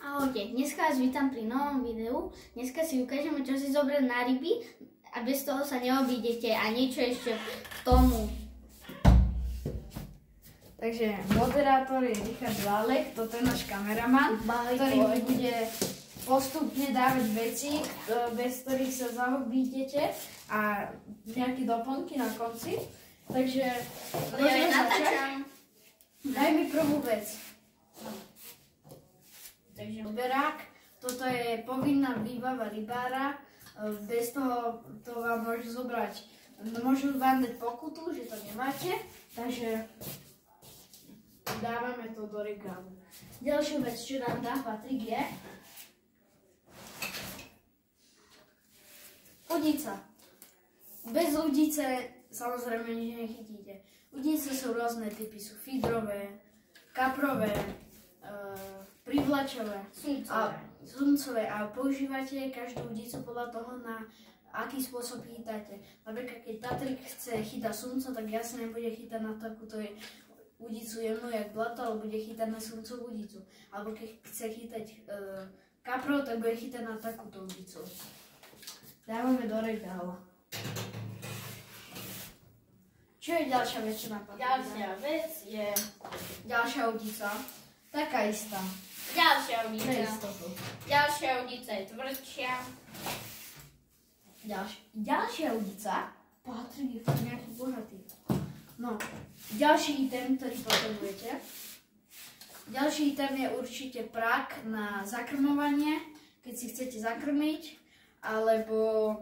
Ahojte, dneska vás vítam pri novom videu. Dneska si ukážeme, čo si zobrať na ryby a bez toho sa neobídete a niečo ešte k tomu. Takže moderátor je Richard Válek, toto je náš kameraman, ktorý bude postupne dávať veci, bez ktorých sa zaobídete a nejaké doplnky na konci. Takže Ja natáčam. Daj mi prvú vec. Takže oberák, toto je povinná výbava rybára, bez toho to vám môžu zobrať, môžu vám dať pokutu, že to nemáte, takže dávame to do regálu. Ďalšiu vec, čo nám dá Patrik, je udica. Bez udice samozrejme nič nechytíte. Udice sú rôzne typy, sú fidrové, kaprové, privlačové a suncové a používate každú udicu podľa toho, na aký spôsob chytáte. Napríklad keď Patrik chce chytať sunco, tak jasne nebude chytať na takúto udicu jemnú jak blato, ale bude chytať na suncovú udicu. Alebo keď chce chytať kapro, tak bude chytať na takúto udicu. Dávame do regála. Čo je ďalšia vec, čo nám patrí? Ďalšia vec je Ďalšia udica. Taká istá. ďalšia udica. Ďalšia udica je tvrdšia. Ďalšia udica. Patrik je fakt nejaký bohatý. No, ďalší item, ktorý potrebujete. Ďalší item je určite prak na zakrmovanie, keď si chcete zakrmiť, alebo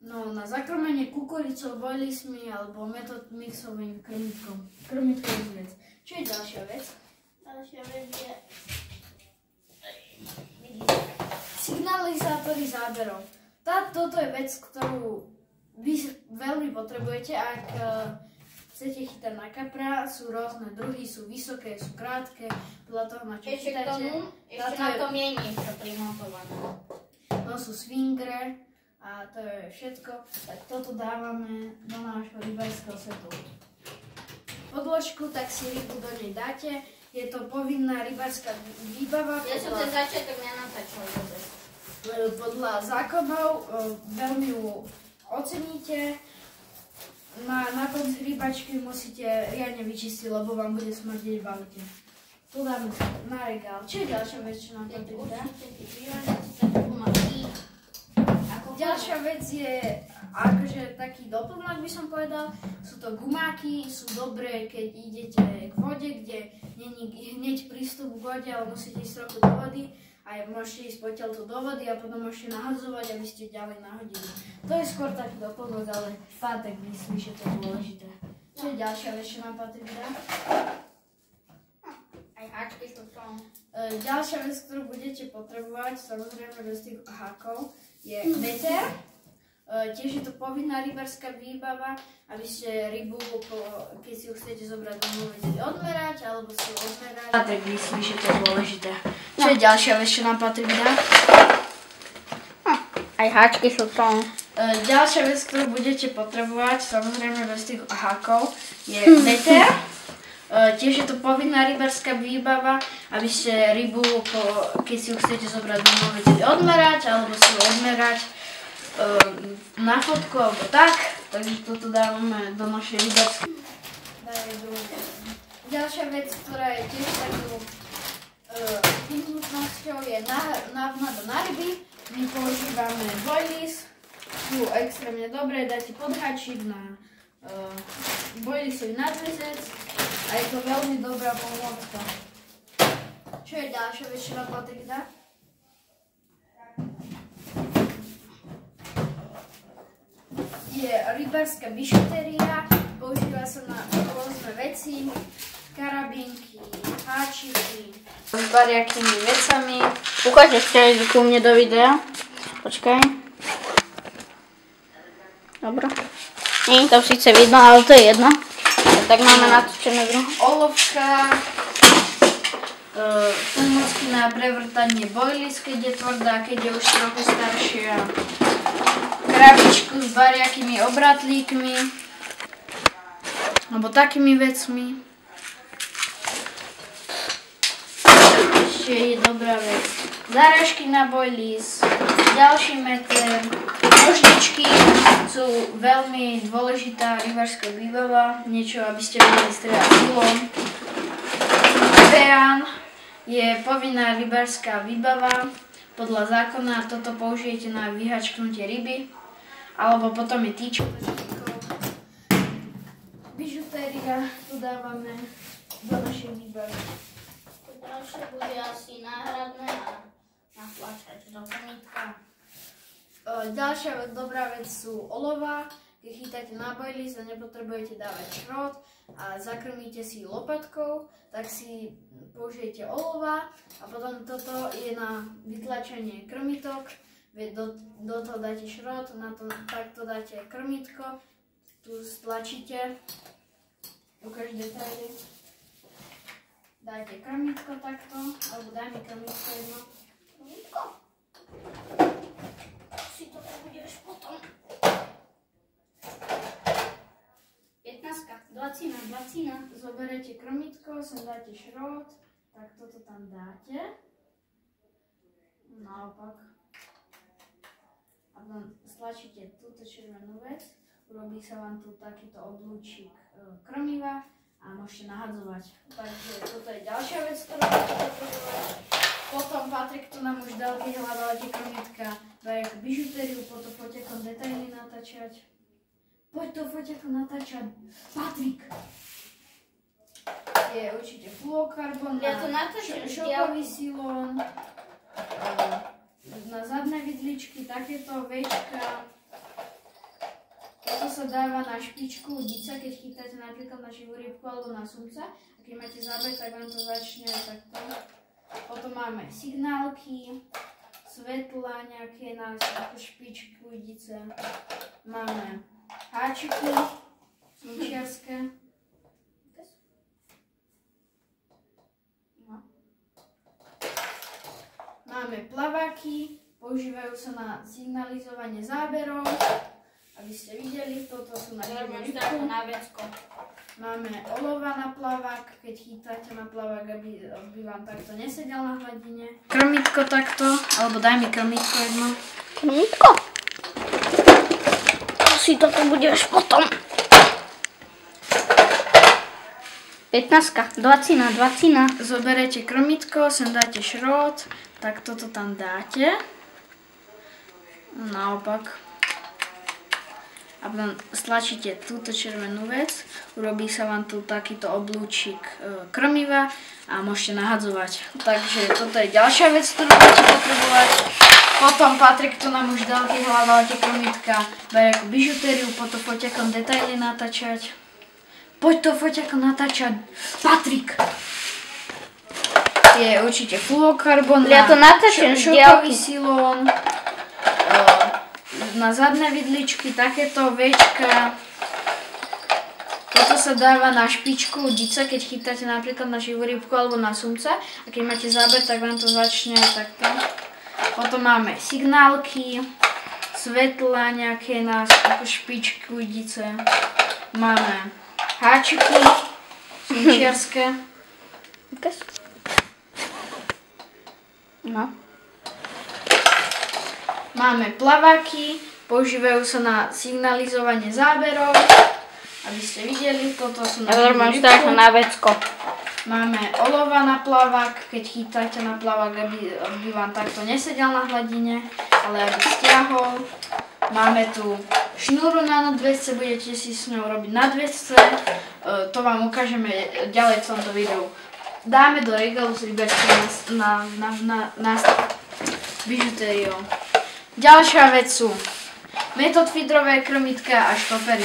na zakrmenie kukuricou, bojlismi alebo mixovým krmitkom. Krmitkový vec. Čo je ďalšia vec? Ďalšia vec je Signalizátory záberov. Toto je vec, ktorú vy veľmi potrebujete, ak chcete chytať na kapra. Sú rôzne druhy, sú vysoké, sú krátke, podľa toho, na čo ešte chytáte. ešte na tom je niečo primontované. To sú swingre a to je všetko. Tak toto dávame do nášho rybárskeho setu. Podložku, tak si rybu do nej dáte. Je to povinná rybárska výbava. Ja som ten začiatok nenatáčal vôbec. Podľa zákonov veľmi ju oceníte. Na konci rybačky musíte riadne vyčistiť, lebo vám bude smrdeť v aute. Tu dáme na regál. Čo je ďalšia vec, čo nám to dá? Ďalšia vec je akože taký doplnok, by som povedal. Sú to gumáky, sú dobré, keď idete k vode, kde není hneď prístup k vode, ale musíte ísť trochu do vody a môžete ísť potiaľto do vody a potom môžete nahadzovať, aby ste ďalej nahodili. To je skôr taký doplnok, ale Pátek myslí, že to je dôležité. Čo je ďalšia vec, čo nám Patrik dá? Aj háčky sú v tom. Ďalšia vec, ktorú budete potrebovať, samozrejme bez tých hákov, je meter. Tiež je to povinná rybárska výbava, aby ste rybu, keď si ju chcete zobrať domov, vedeli odmerať, alebo si ju odmerať. Patrik myslí, že to je dôležité. Čo je ďalšia vec, čo nám Patrik dá? Aj háčky sú v tom. Ďalšia vec, ktorú budete potrebovať, samozrejme bez tých hákov, je meter. Tiež je to povinná rybárska výbava, aby ste rybu, keď si ju chcete zobrať domov, vedeli odmerať, alebo si ju odmerať na fotku, alebo tak. Takže toto dávame do našej rybárskej. Ďalšia vec, ktorá je tiež takou vyhnutnosťou, je návnada na ryby. My používame boilies, sú extrémne dobré, dáte podháčik na boilisový nadväzec a je to veľmi dobrá pomôcka. Čo je ďalšia vec, čo nám Patrik dá? Je rybárska bižutéria, používa sa na rôzne veci, karabínky, háčiky, s variakými vecami. Ukáž ešte aj ku mne do videa. Počkaj. Dobre. Nie je to síce vidno, ale to je jedno. Tak máme natočené druh. Olovka, pomocky na prevrtanie boilies, keď je tvrdá, keď je už trochu staršia. Krabičku s variakými obratlíkmi, alebo takými vecmi. ešte je dobrá vec. Záražky na boilies, ďalší meter, nožničky sú veľmi dôležitá rybárska výbava, niečo, aby ste vedeli strieľať silom. Peán je povinná rybárska výbava, podľa zákona toto použijete na vyhačknutie ryby, alebo potom je tyč. Bižutéria tu dávame do našej výbavy. Ďalšie bude asi náhradné a natlačač do krmítka. Ďalšia dobrá vec sú olova. Keď chytáte na boilies a nepotrebujete dávať šrot a zakrmíte si lopatkou, tak si použijete olova a potom toto je na vytlačenie krmitok. Do toho dáte šrot, na to takto dáte krmitko, tu stlačíte, ukáž detaily. Dajte krmitko takto, alebo daj mi krmitko jedno. Krmítko? Si to budeš potom. 15, 20. Zoberete krmitko, sem dáte šrot, tak toto tam dáte. Naopak. A potom stlačíte túto červenú vec, urobí sa vám tu takýto oblúčik krmiva a môžete nahadzovať. Takže toto je ďalšia vec, ktorú budete potrebovať. Potom Patrik tu nám už dal, keď hľadala tie krmitka, daj ako bižutériu, potom foťakom detaily natáčať. Poď to foťakom natáčať, Patrik! Je určite fluokarbon, Ja to natáčam, šokový silón, na zadné vidličky, takéto večka. Toto sa dáva na špičku udice, keď chytáte napríklad na živú rybku alebo na sumca. A keď máte záber, tak vám to začne takto. Potom máme signálky, svetla nejaké na špičku udice. Máme háčiky, smučiarské. No. Máme plaváky, používajú sa na signalizovanie záberov. Aby ste videli, toto sú na živú rybku. Máme olova na plavák, keď chytáte na plavák, aby vám takto nesedel na hladine. Krmitko takto, alebo daj mi krmitko jedno. Krmítko? Si toto budeš potom. 15, 20. Zoberete krmitko, sem dáte šrot, tak toto tam dáte. Naopak. A potom stlačíte túto červenú vec, urobí sa vám tu takýto oblúčik krmiva a môžete nahadzovať. Takže toto je ďalšia vec, ktorú budete potrebovať. Potom Patrik tu nám už dal, keď hľadal tie krmitka, daj ako bižutériu, potom foťakom detaily natáčať. Poď to foťakom natáčať, Patrik! Je určite fluokarbon, Ja to natáčam, šokový silón, na zadné vidličky, takéto večka. Toto sa dáva na špičku udice, keď chytáte napríklad na živú rybku alebo na sumca. A keď máte záber, tak vám to začne takto. Potom máme signálky, svetla nejaké na špičku udice. Máme háčiky, smučiarské. No. Máme plaváky, používajú sa na signalizovanie záberov, aby ste videli, toto sú na živú rybku. Na vecko. Máme olova na plavák, keď chytáte na plavák, aby vám takto nesedel na hladine, ale aby stiahol. Máme tu šnúru na nadväzce, budete si s ňou robiť nadväzce, to vám ukážeme ďalej v tomto videu. Dáme do regálu s rybárským na bižutériou. Ďalšia vec sú metodfidrové krmitka a štopery.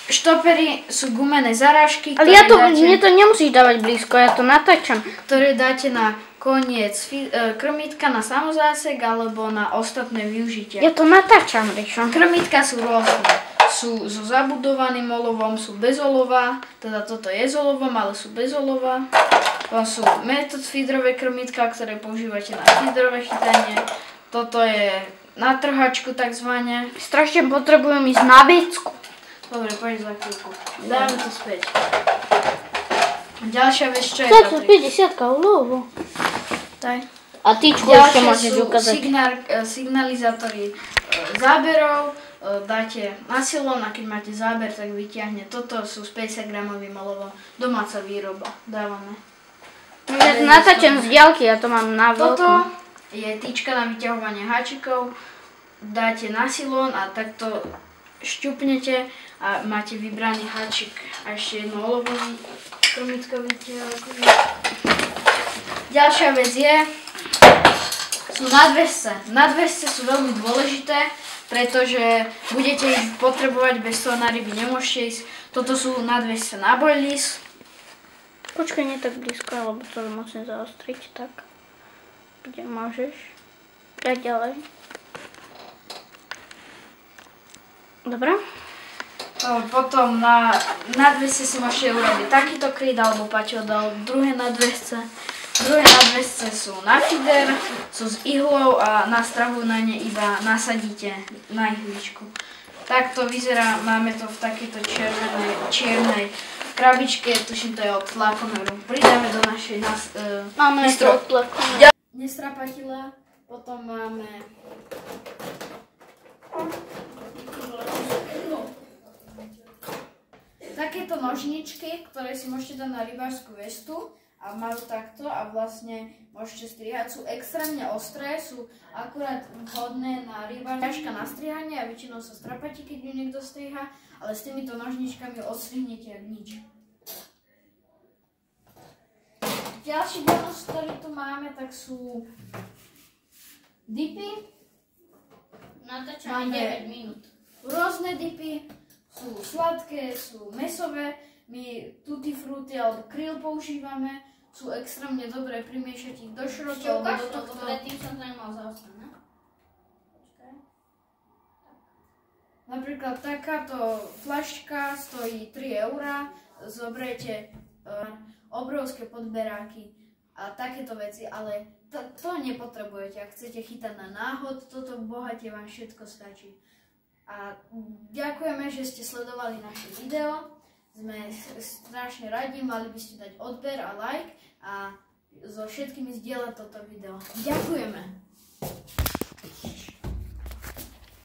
Štopery sú gumené zarážky, Ale mne to nemusíš dávať blízko, ja to natáčam. Ktoré dáte na koniec krmitka na samozásek alebo na ostatné využitia. Ja to natáčam, Rišo. Krmitka sú rôzne. Sú so zabudovaným olovom, sú bez olova, teda toto je s olovom, ale sú bez olova. Potom sú metodfidrové krmitka, ktoré používate na fidrové chytanie. Toto je na trhačku takzvané. Strašne potrebujem ísť na vecku. Dobre, poď za chvíľku. Dáme to späť. Ďalšia vec, čo je To je 50 ľubo. A tyčku ešte môžete ukázať. Signalizátory záberov. Dáte na silón a keď máte záber, tak vyťahne. Toto sú z 50 gramovým olovom. Domáca výroba. Dávame. Ja to natáčam z diaľky, ja to mám na veľkom. Toto je tyčka na vyťahovanie háčikov. Dáte na silón a takto šťupnete a máte vybraný háčik. A ešte jedno olovový krmitko vyťahovanie. Ďalšia vec sú nadväzce. Nadväzce sú veľmi dôležité, pretože budete ich potrebovať, bez toho na ryby nemôžete ísť. Toto sú nadväzce na boilies. Počkaj, nie tak blízko, lebo to musím zaostriť, tak. Kde môžeš? Ja ďalej. Dobre. Potom na nadväzce si môžete urobiť takýto kryt, alebo Paťo dal druhé nadväzce. Druhé nadväzce sú na fider, sú s ihlou a na strahu na ne iba nasadíte na ihličku. Takto vyzerá, máme to v takejto čiernej krabičke, tuším to je od tlakomeru. Pridáme do našej máme to od tlakomeru. Nestrapatila, potom máme takéto nožničky, ktoré si môžete dať na rybárskú vestu. A majú takto a vlastne môžete strihať. Sú extrémne ostré, sú akurát vhodné na rybárska na strihanie a väčšinou sa strapatí, keď ju niekto striha, ale s týmito nožničkami odstrihnete jak nič. Ďalší bonus, ktorý tu máme, tak sú dipy. Natáčame 9 minút. Rôzne dipy, sú sladké, sú mäsové. My tutti frutti alebo krill používame. Sú extrémne dobré, primiešať ich do šrotu alebo do tohto. Predtým som to nemal zaostrené. Napríklad takáto fľaška stojí 3 €. Zoberete obrovské podberáky a takéto veci, ale to nepotrebujete. Ak chcete chytať na náhod, toto v Bohate vám všetko stačí. A ďakujeme, že ste sledovali naše video. Sme strašne radi, mali by ste dať odber a like a so všetkými zdieľať toto video. Ďakujeme!